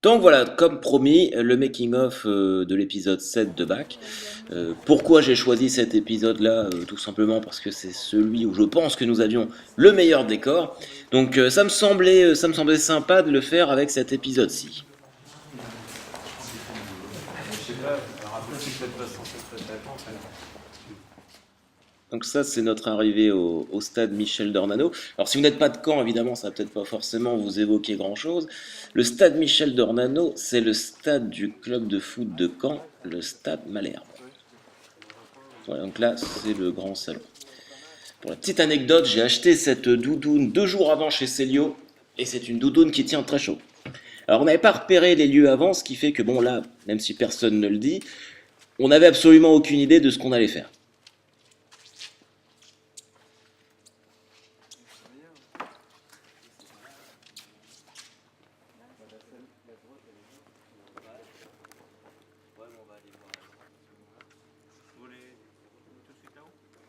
Donc voilà, comme promis, le making-of de l'épisode 7 de Bac. Pourquoi j'ai choisi cet épisode-là? Tout simplement parce que c'est celui où je pense que nous avions le meilleur décor. Donc ça me semblait sympa de le faire avec cet épisode-ci. Je sais pas, alors après, c'est peut-être pas censé être très réponse. Donc ça, c'est notre arrivée au stade Michel Dornano. Alors si vous n'êtes pas de Caen, évidemment, ça va peut-être pas forcément vous évoquer grand-chose. Le stade Michel Dornano, c'est le stade du club de foot de Caen, le stade Malherbe. Voilà, donc là, c'est le grand salon. Pour la petite anecdote, j'ai acheté cette doudoune 2 jours avant chez Célio, et c'est une doudoune qui tient très chaud. Alors on n'avait pas repéré les lieux avant, ce qui fait que bon là, même si personne ne le dit, on n'avait absolument aucune idée de ce qu'on allait faire.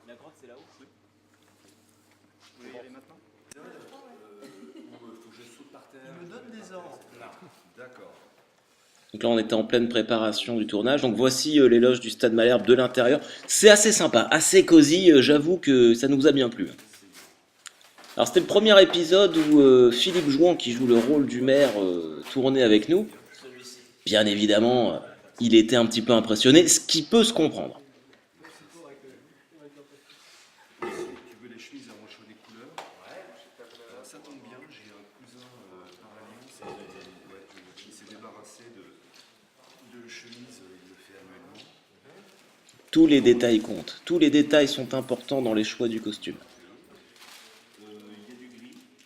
La grotte, c'est là-haut? Oui. Vous voulez y aller maintenant? Faut que je saute par terre. Il me donne des ordres. D'accord. Donc là, on était en pleine préparation du tournage. Donc voici les loges du Stade Malherbe de l'intérieur. C'est assez sympa, assez cosy. J'avoue que ça nous a bien plu. Alors c'était le premier épisode où Philippe Jouan, qui joue le rôle du maire, tournait avec nous. Bien évidemment, il était un petit peu impressionné, ce qui peut se comprendre. Tu veux les chemises à manches des couleurs? Ouais. Alors, ça tombe bien, j'ai un cousin par alliance qui s'est débarrassé de chemises, il le fait annuellement. Tous les détails comptent. Tous les détails sont importants dans les choix du costume.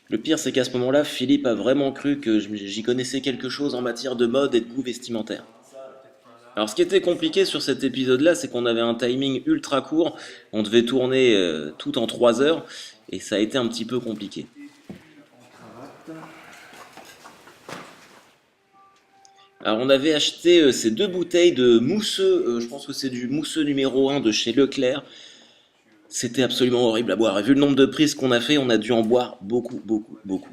Le pire, c'est qu'à ce moment-là, Philippe a vraiment cru que j'y connaissais quelque chose en matière de mode et de goût vestimentaire. Alors, ce qui était compliqué sur cet épisode-là, c'est qu'on avait un timing ultra court. On devait tourner tout en 3 heures, et ça a été un petit peu compliqué. Alors, on avait acheté ces 2 bouteilles de mousseux, je pense que c'est du mousseux numéro 1 de chez Leclerc. C'était absolument horrible à boire. Et vu le nombre de prises qu'on a fait, on a dû en boire beaucoup, beaucoup, beaucoup.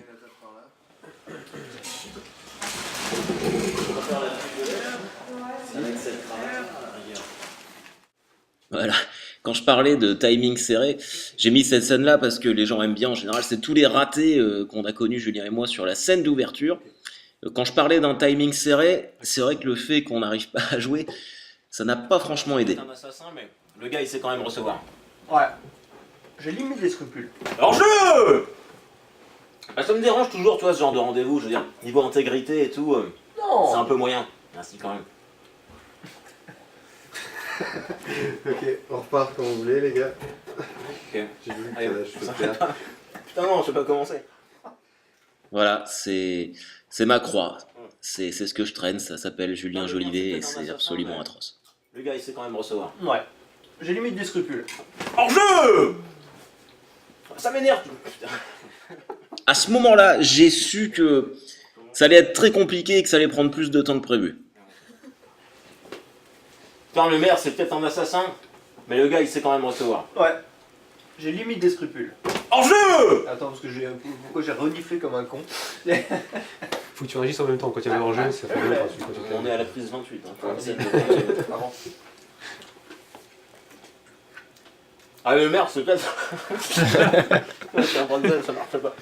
Voilà. Quand je parlais de timing serré, j'ai mis cette scène-là parce que les gens aiment bien. En général, c'est tous les ratés qu'on a connus, Julien et moi, sur la scène d'ouverture. Quand je parlais d'un timing serré, c'est vrai que le fait qu'on n'arrive pas à jouer, ça n'a pas franchement aidé. C'est un assassin, mais le gars il sait quand même recevoir. Ouais. J'ai limite des scrupules. Alors jeu Ça me dérange toujours, tu vois, ce genre de rendez-vous, je veux dire, niveau intégrité et tout, c'est un Non. peu moyen. Merci quand même. Ok, on repart quand vous voulez, les gars. Ok. J'ai vu Allez, que la cheveux ça clairs. Putain non, je sais pas commencer. Voilà, c'est ma croix. C'est ce que je traîne, ça s'appelle Julien Jolivet et c'est absolument atroce. Le gars il sait quand même recevoir. Ouais. J'ai limite des scrupules. Hors jeu Ça m'énerve. Putain. À ce moment-là, j'ai su que ça allait être très compliqué et que ça allait prendre plus de temps que prévu. Putain, le maire c'est peut-être un assassin, mais le gars il sait quand même recevoir. Ouais. J'ai limite des scrupules. Hors jeu Attends, parce que pourquoi j'ai reniflé comme un con? Faut que tu réagisses en même temps. Quand il y a le hors-jeu, ça fait bien. On est à la prise 28. Hein. Avance. Ah le maire c'est peut-être... C'est un bordel, ça marche pas.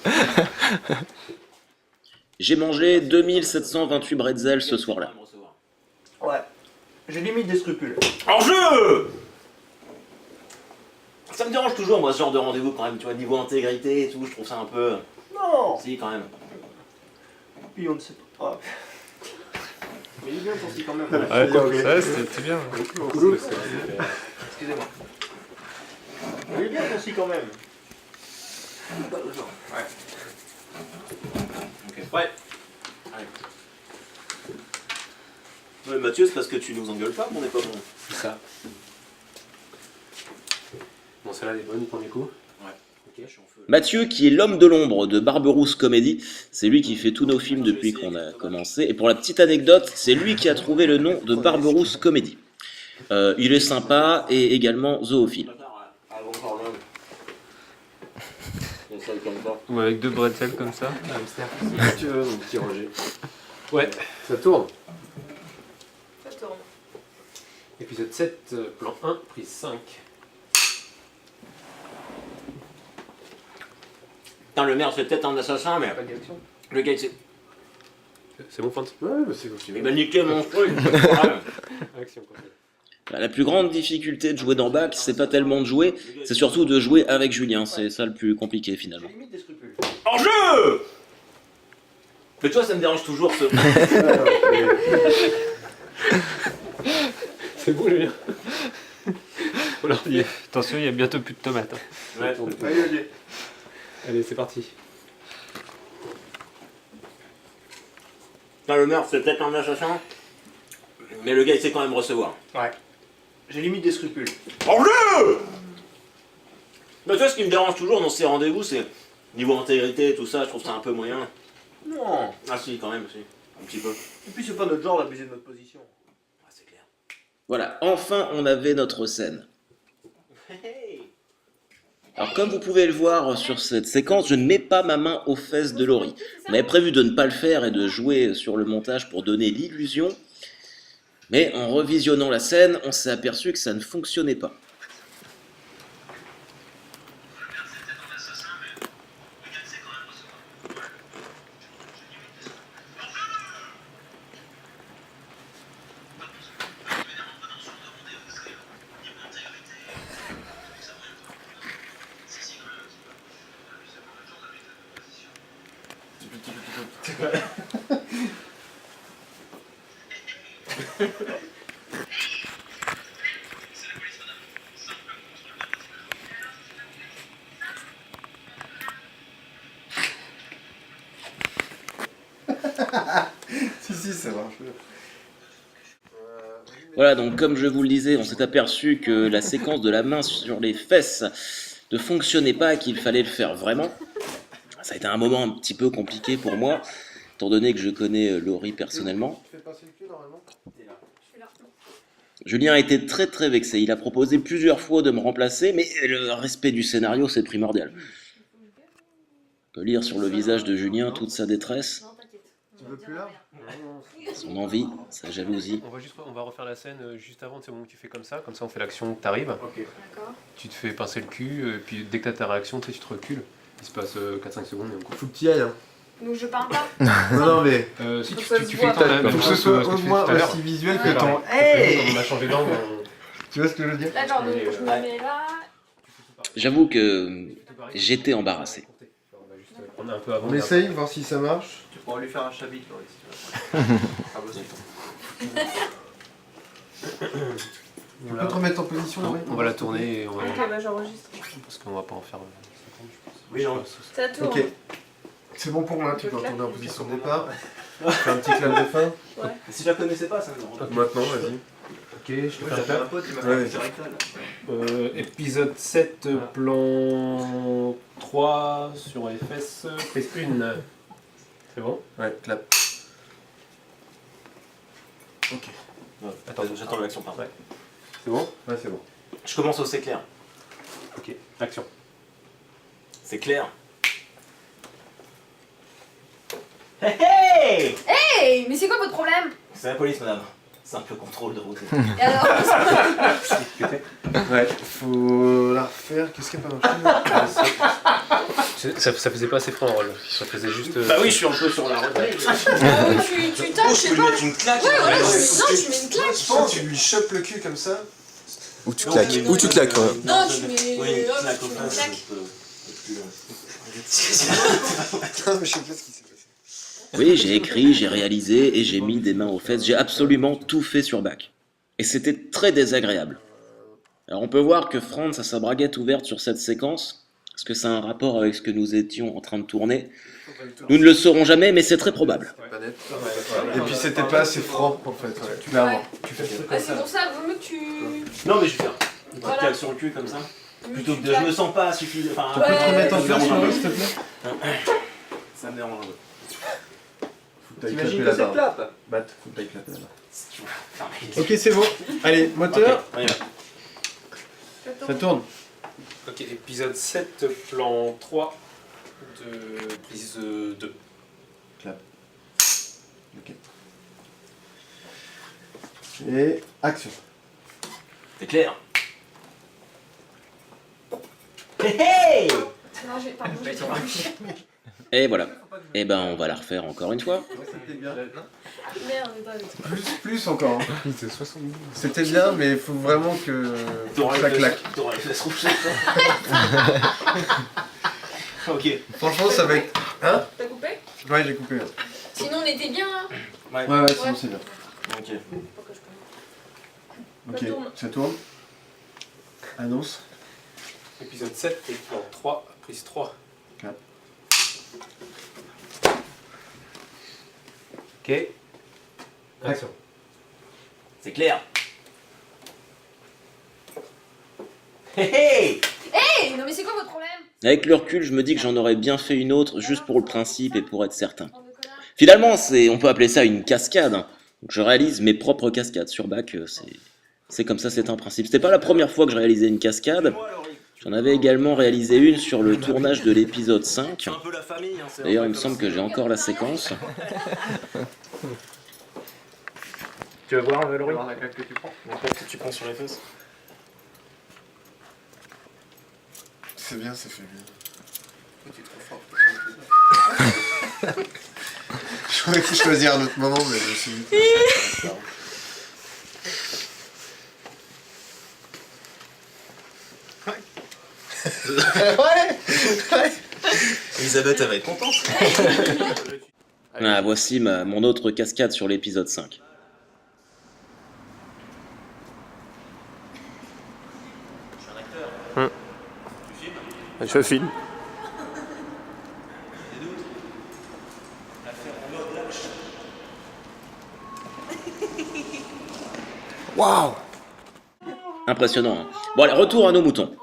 J'ai mangé 2728 bretzels ce soir-là. Ouais. J'ai limite des scrupules. Hors jeu Ça me dérange toujours moi ce genre de rendez-vous quand même, tu vois, niveau intégrité et tout, je trouve ça un peu... Non. Si quand même. Puis on ne sait pas. Mais il est bien pour si quand même. Ouais, ça, c'était bien. Excusez-moi. Il est bien pour si quand même. Ouais. Ok. Ouais. Allez. Ouais, Mathieu, c'est parce que tu nous engueules pas qu'on n'est pas bon. C'est ça. Bon, celle-là, elle est bonne, premier coup. Ouais. Ok, je suis en feu. Mathieu, qui est l'homme de l'ombre de Barberousse Comedy, c'est lui qui fait tous nos films depuis qu'on a commencé. Et pour la petite anecdote, c'est lui qui a trouvé le nom de Barberousse Comedy. Il est sympa et également zoophile. Ah bon, pardon. Il y a celle comme ça. Ou avec 2 bretzels comme ça. Si tu veux, mon petit Roger. Ouais. Ça tourne. Ça tourne. Épisode 7, plan 1, prise 5. Putain, le maire, c'est peut-être un assassin, mais Pas d'action. le gars, c'est. C'est bon, Fant. Ouais, bah c'est ok. Il va niquer mon truc. Voilà. Action, quoi. La plus grande difficulté de jouer dans Bac, c'est pas tellement de jouer, c'est surtout de jouer avec Julien. C'est ça le plus compliqué finalement. J'ai limite des scrupules. En jeu. Mais toi, ça me dérange toujours ce. C'est bon, Julien. Alors, attention, il y a bientôt plus de tomates. Hein. Ouais. Allez, Olivier. Allez, c'est parti. Putain, le meurtre, c'est peut-être un assassin, mais le gars, il sait quand même recevoir. Ouais. J'ai limite des scrupules. En jeu. Mais toi, ce qui me dérange toujours dans ces rendez-vous, c'est niveau intégrité, tout ça, je trouve ça un peu moyen. Non. Ah si, quand même, si. Un petit peu. Et puis c'est pas notre genre d'abuser de notre position. Ah, c'est clair. Voilà, enfin on avait notre scène. Hey. Alors comme vous pouvez le voir sur cette séquence, je ne mets pas ma main aux fesses de Laurie. On avait prévu de ne pas le faire et de jouer sur le montage pour donner l'illusion. Mais en revisionnant la scène, on s'est aperçu que ça ne fonctionnait pas. Si, ça marche. Voilà, donc comme je vous le disais, on s'est aperçu que la séquence de la main sur les fesses ne fonctionnait pas et qu'il fallait le faire vraiment. Ça a été un moment un petit peu compliqué pour moi, étant donné que je connais Laurie personnellement. Tu fais passer le cul normalement. Je suis là. Julien a été très très vexé, il a proposé plusieurs fois de me remplacer, mais le respect du scénario c'est primordial. On peut lire sur le visage de Julien toute sa détresse, Non, t'inquiète. Tu veux plus là? son envie, sa jalousie. On va refaire la scène juste avant, c'est au moment que tu fais comme ça on fait l'action que t'arrives. Ok. D'accord. Tu te fais pincer le cul, puis dès que t'as ta réaction, tu sais, tu te recules. Il se passe 4-5 secondes et on coupe. Faut que tu y ailles. Hein. Donc je parle pas. Non, mais. Si Faut tu, que ça tu, se tu voit, fais par Faut que ce soit au moins tout à l'heure. aussi visuel Ouais. que ton. Comme Hey, on a changé d'angle, tu vois ce que je veux dire? Là, genre, donc, je me mets là. J'avoue que j'étais embarrassé. On va juste prendre un peu avant. On essaye, voir si ça marche. Tu pourras lui faire un chabit, Laurie, si tu veux. Ah bah c'est Tu peux te remettre en position, Laurie? On va la tourner et on va... Ok, bah j'enregistre. Parce qu'on va pas en faire 50, je pense. Oui, non. Ça tourne. Ok. C'est bon pour moi, tu Le peux clap, retourner en il position de départ. Fais un petit clap de fin. Ouais. Si je la connaissais pas, ça me dérange. Maintenant, vas-y. Ok, je te fais un J'avais un clap. pote qui m'a Ouais. fait direct là. Épisode 7, plan 3 sur les fesses, prise 1. C'est bon? Ouais, clap. Ok. Attends, J'attends l'action, pardon. Ouais. C'est bon? Ouais, c'est bon. Je commence au c'est clair. Ok, action. C'est clair. Hey hey. Hey, mais c'est quoi votre problème? C'est la police, madame. Simple contrôle de route. Et alors? Ouais, faut la refaire. Qu'est-ce qui a pas marché? Ça faisait pas assez franc en rôle. Ça faisait juste. Bah oui, je suis un peu sur la retraite. Tu tâches, je sais pas. une claque. Ouais, voilà, tu mets une claque. Je pense que tu lui chopes le cul comme ça. Ou tu claques, ou tu claques. Ouais. Non, tu mets. Oui, une hop, claque tu au mets une face. claque. Non, mais je sais pas ce qui s'est passé. Oui, j'ai écrit, j'ai réalisé et j'ai mis des mains aux fesses. J'ai absolument tout fait sur Bac. Et c'était très désagréable. Alors on peut voir que Franz a sa braguette ouverte sur cette séquence. Est-ce que ça a un rapport avec ce que nous étions en train de tourner? Nous ne le saurons jamais, mais c'est très probable. Pas net. Et puis c'était pas assez franc en fait. Ouais. Tu vas Ouais. avoir. Tu fais le truc Ah, comme c'est ça. pour ça, vaut mieux que tu. Non, mais je vais faire une Voilà. petite claque sur le cul comme ça. Plutôt que de. Je claques. me sens pas suffisamment. Enfin, Tu peux te remettre en ça me place, dérange un Laurie, peu. s'il te plaît? Ça me dérange un peu. T'as T'imagines éclaté que la c'est barre. clap? Bat, faut pas éclater la barre. Si tu veux faire ma Ok, c'est bon. Allez, moteur. on y va. Ça tourne. Ok, épisode 7, plan 3 de prise 2. Clap. Ok. Et action. C'est clair. Hey hey! Non, pardon, j'ai pas envie. Et voilà. Et ben on va la refaire encore une fois. Ouais, c'était bien. Merde, mais pas avec toi. Plus encore. Hein. C'est 72. C'était bien, mais il faut vraiment que ça claque. T'auras les fesses rouges. Ok. Franchement, ça va être. Hein? T'as coupé? Ouais, j'ai coupé. Sinon, on était bien là. Ouais, sinon c'est bien. Ok. Pourquoi je peux? Ok, Ça tourne. ça tourne. Annonce. Épisode 7, et plan 3, prise 3. Ouais. Ok. Action. C'est clair. Hey hey! Hey, non mais c'est quoi votre problème? Avec le recul, je me dis que j'en aurais bien fait une autre juste pour le principe et pour être certain. Bande de connards. Finalement, on peut appeler ça une cascade. Hein. Donc, je réalise mes propres cascades sur bac. C'est comme ça, c'est un principe. C'était pas la première fois que je réalisais une cascade. J'en avais également réalisé une sur le tournage de l'épisode 5. C'est un peu la famille. Hein, c'est D'ailleurs, un il peu me semble comme que j'ai encore la séquence. Tu vas voir, Laurie? Alors la claque que tu prends. si tu prends sur les fesses. C'est bien, ça fait bien. Tu es trop fort. J'aurais pu choisir un autre moment, mais je me suis dit que ça va. Ouais. Elisabeth, elle va être contente. Ah, voici mon autre cascade sur l'épisode 5. Je filme. Waouh! Impressionnant. Hein. Bon, allez, retour à nos moutons.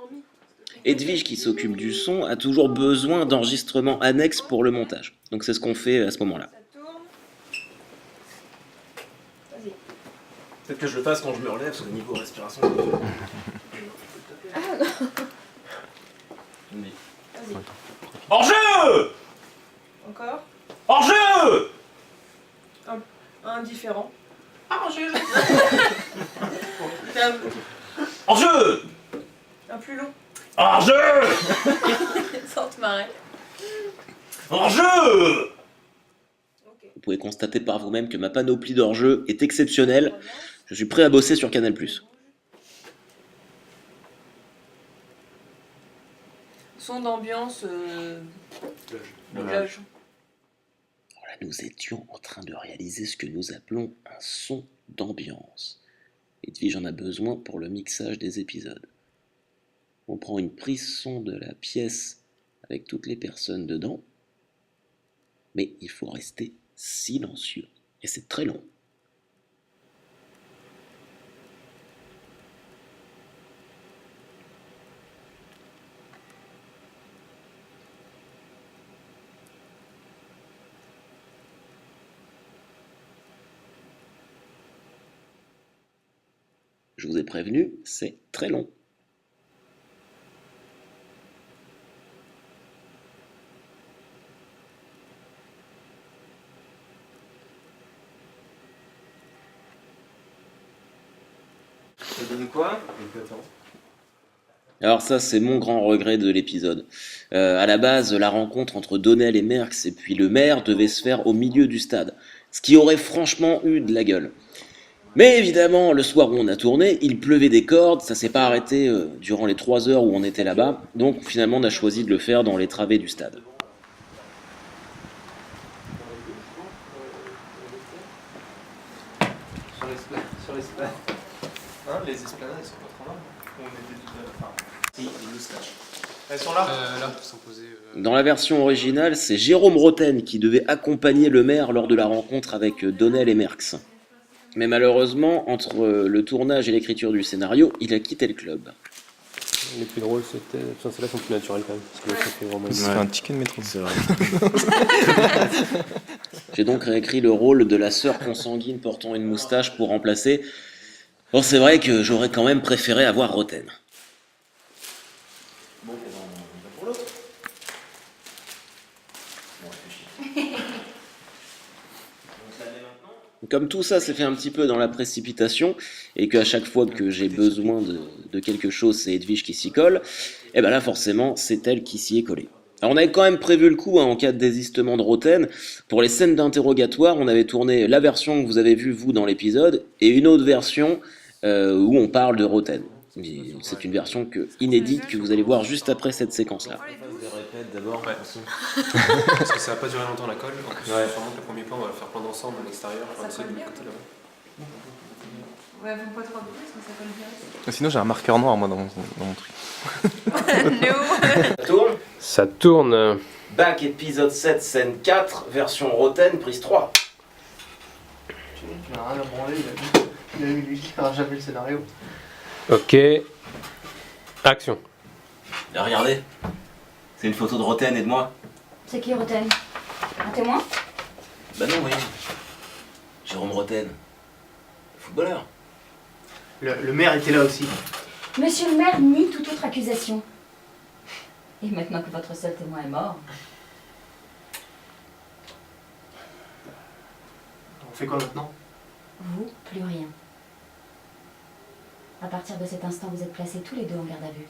Edwige, qui s'occupe du son, a toujours besoin d'enregistrements annexes pour le montage. Donc c'est ce qu'on fait à ce moment-là. Ça tourne. Vas-y. Peut-être que je le fasse quand je me relève, parce que niveau respiration. Vas-y. Hors-jeu! Encore. Hors-jeu! Un différent. Hors-jeu! Un plus long. Hors-jeu! Sans te marrer. Hors-jeu! Ok. Vous pouvez constater par vous-même que ma panoplie d'hors-jeu est exceptionnelle. Je suis prêt à bosser sur Canal+. Son d'ambiance. Loge. Voilà, nous étions en train de réaliser ce que nous appelons un son d'ambiance. Edwige en a besoin pour le mixage des épisodes. On prend une prise son de la pièce avec toutes les personnes dedans, mais il faut rester silencieux. Et c'est très long. Je vous ai prévenu, c'est très long. Ça donne quoi? Alors ça, c'est mon grand regret de l'épisode. À la base, la rencontre entre Donnell et Merckx et puis le maire devait se faire au milieu du stade, ce qui aurait franchement eu de la gueule. Mais évidemment, le soir où on a tourné, il pleuvait des cordes, ça s'est pas arrêté durant les 3 heures où on était là-bas, donc finalement on a choisi de le faire dans les travées du stade. Sur l'esplanade. Hein, les esplanades, elles sont pas trop mal. On était tout à l'heure. Enfin, Si, les moustaches. elles sont là. Là, ils sont posés. Dans la version originale, c'est Jérôme Roten qui devait accompagner le maire lors de la rencontre avec Donnell et Merckx. Mais malheureusement, entre le tournage et l'écriture du scénario, il a quitté le club. Les plus drôles, c'était. Putain, celles-là sont plus naturelles quand même. Parce que ça fait vraiment. Il se fait un ticket de métro. C'est vrai. J'ai donc réécrit le rôle de la sœur consanguine portant une moustache pour remplacer. Bon, c'est vrai que j'aurais quand même préféré avoir Roten. Bon, on va pour l'autre. Bon, réfléchis. Donc la même Comme tout ça s'est fait un petit peu dans la précipitation, et qu'à chaque fois que j'ai besoin de quelque chose, c'est Edwige qui s'y colle, et ben là forcément c'est elle qui s'y est collée. Alors on avait quand même prévu le coup en cas de désistement de Roten. Pour les scènes d'interrogatoire, on avait tourné la version que vous avez vue vous dans l'épisode, et une autre version où on parle de Roten. C'est une version inédite que vous allez voir juste après cette séquence-là. Ouais. Parce que ça va pas durer longtemps la colle. En plus, sûrement que le premier plan, on va le faire plein d'ensemble à l'extérieur, plein de Ça ceux colle de bien. côté là-bas. Ouais, vous pas trop plus, mais ça colle bien. Sinon, j'ai un marqueur noir, moi, dans mon truc. No. Ça tourne. Ça tourne. Back épisode 7, scène 4, version Roten, prise 3. Tu n'as rien à branler, il a eu lui qui n'a jamais le scénario. Ok. Action. Et regardez, c'est une photo de Roten et de moi. C'est qui Roten? Un témoin? Bah non, oui. Jérôme Roten, footballeur. Le maire était là aussi. Monsieur le maire nie toute autre accusation. Et maintenant que votre seul témoin est mort, On fait quoi maintenant? vous, plus rien. À partir de cet instant, vous êtes placés tous les deux en garde à vue.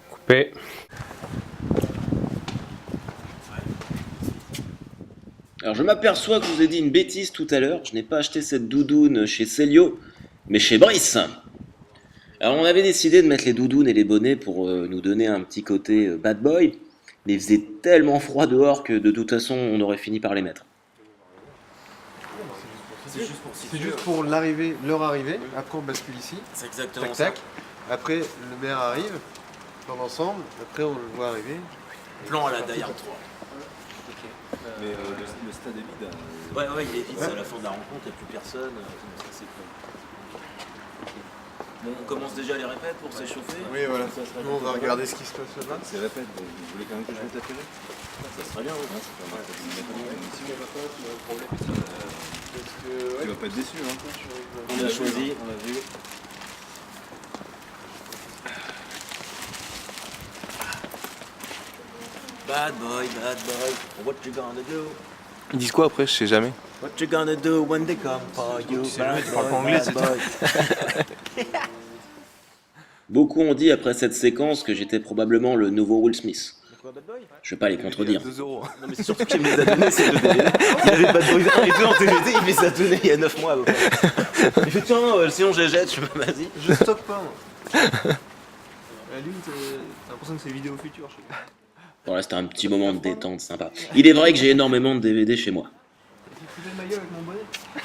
Coupé. Alors je m'aperçois que je vous ai dit une bêtise tout à l'heure, je n'ai pas acheté cette doudoune chez Célio, mais chez Brice. Alors on avait décidé de mettre les doudounes et les bonnets pour nous donner un petit côté bad boy, mais il faisait tellement froid dehors que de toute façon on aurait fini par les mettre. C'est juste pour l'arrivée, leur arrivée. Après, on bascule ici. C'est exactement Tac, tac. Après, le maire arrive. Dans l'ensemble. Après, on le voit arriver. Plan à la Die Hard 3. Mais le stade est vide. Ouais, il est vide, c'est à la fin de la rencontre, il n'y a plus personne. C'est cool. Bon, on commence déjà les répètes pour s'échauffer. Oui, voilà. Nous, on va regarder ce qui se passe là-bas. C'est répète, vous voulez quand même que je mette la télé? Ça serait bien, oui. Tu vas pas être déçu, hein. On a choisi, on a vu. Bad boy, what you gonna do? Ils disent quoi après? Je sais jamais. What you gonna do when they come for you? Bad boy. Beaucoup ont dit après cette séquence que j'étais probablement le nouveau Will Smith. Je vais pas les contredire. 2 euros. Non mais c'est surtout qu'il me les a donnés ces deux DVD. Il avait Bad Boy 1 et 2 en DVD, il me les a donnés il y a 9 mois à peu près. Il fait tiens, sinon je les jette, je me vas-y. Je stocke pas, moi. À la limite, t'as l'impression que c'est vidéo future, je sais pas. Voilà, c'était un petit moment de détente sympa. Il est vrai que j'ai énormément de DVD chez moi. Tu foutais de ma gueule avec mon bonnet?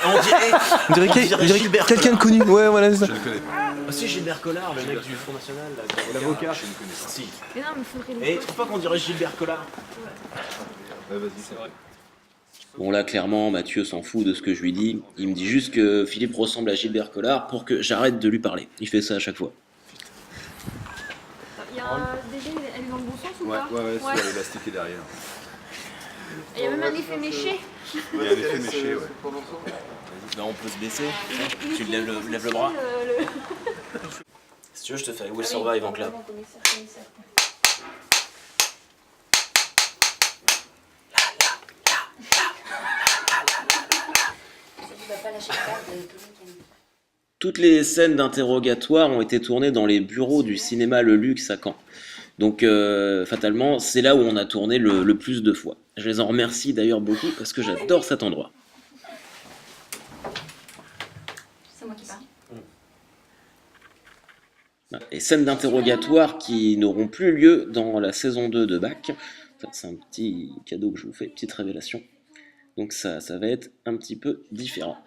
On dirait Gilbert quelqu'un de connu. Ouais, voilà, c'est ça. Je le connais pas. Ah si, Gilbert Collard, le mec du Front National. L'avocat. Je ne connais pas. Si. Mais non, mais faudrait Et tu trouves pas qu'on dirait Gilbert Collard? Ouais, vas-y, c'est vrai. Bon là, clairement, Mathieu s'en fout de ce que je lui dis. Il me dit juste que Philippe ressemble à Gilbert Collard pour que j'arrête de lui parler. Il fait ça à chaque fois. Il y a un DG, elle est dans le bon sens ou pas? Ouais, sur l'élastique est derrière. Il y a même un effet méché. Il y a un effet méché, ouais. Là, on peut se baisser. Tu lèves le bras. Si tu veux, je te fais Will Survive en clap. Toutes les scènes d'interrogatoire ont été tournées dans les bureaux du cinéma Le Luxe à Caen. Donc fatalement, c'est là où on a tourné le plus de fois. Je les en remercie d'ailleurs beaucoup parce que j'adore cet endroit. C'est moi qui parle. Les scènes d'interrogatoire qui n'auront plus lieu dans la saison 2 de Bac. Enfin, c'est un petit cadeau que je vous fais, petite révélation. Donc ça va être un petit peu différent.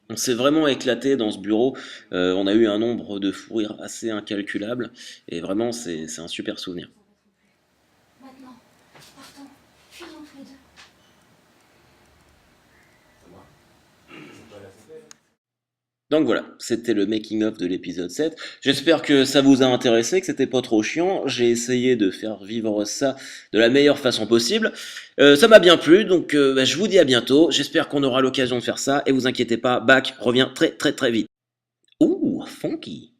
On s'est vraiment éclaté dans ce bureau, on a eu un nombre de fous rires assez incalculable, et vraiment c'est un super souvenir. Maintenant, partons. Fuyons tous les deux. Donc voilà, c'était le making-of de l'épisode 7. J'espère que ça vous a intéressé, que c'était pas trop chiant. J'ai essayé de faire vivre ça de la meilleure façon possible. Ça m'a bien plu, donc je vous dis à bientôt. J'espère qu'on aura l'occasion de faire ça. Et vous inquiétez pas, Bac revient très très très vite. Ouh, funky!